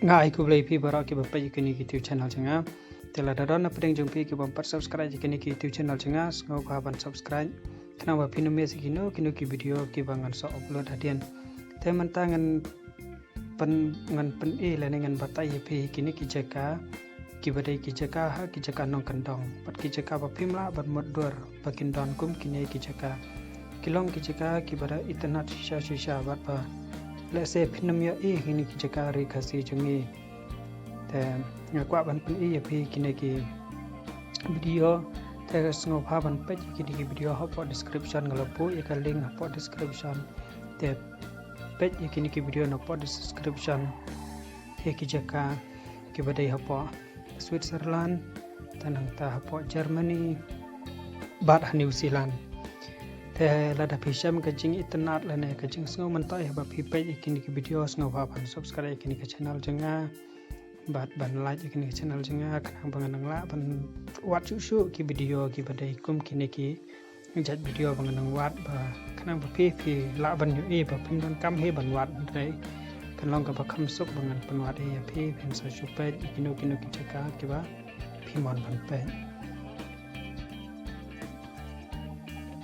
Ngai ku boleh pi barak ke bapa ikini YouTube channel cenga. Telah dadan apa yang jumpi ke bapa subscribe ikini YouTube channel cenga. Ngau kaban subscribe. Kenapa pinumi sekino kino ki video ki bangan so upload hadian. Teman tangan pen lengan batai pi kini ki jaka. Ki badai ki jaka ha ki jaka nong kandong. Pat ki jaka bapimla bat modur bakin don kum kini ki jaka. Kilong ki jaka ki badai itynnad shisha bat ba. Let's say pinamya ini ki jaka ri kasi jungi. Te ngakwa ban pen pi kini ki video. Te ngau pa ban peit kini ki video hapo description ngalapu ika link hapo description. Te peit kini ki video hapo description. Ki jaka ki badai hapo Switzerland tanang ta hapo Germany bat New Zealand. Te lada pisham kajing itynnad lane kajing sngo mentai haba pipei ikini ki video sngo ban subscribe ikini ke channel jenga bat ban like ikini ke channel jenga kanang banganang la ban wat su ki video ki badai kum kini ki jat video banganang wat ba kanang ba pi la ban yu ba pin don kam he ban wat dai kan long ka ba kham suk bangan pan wat e pi pen sa su peit ikino kino ki jaka ki ba pi mon ban peit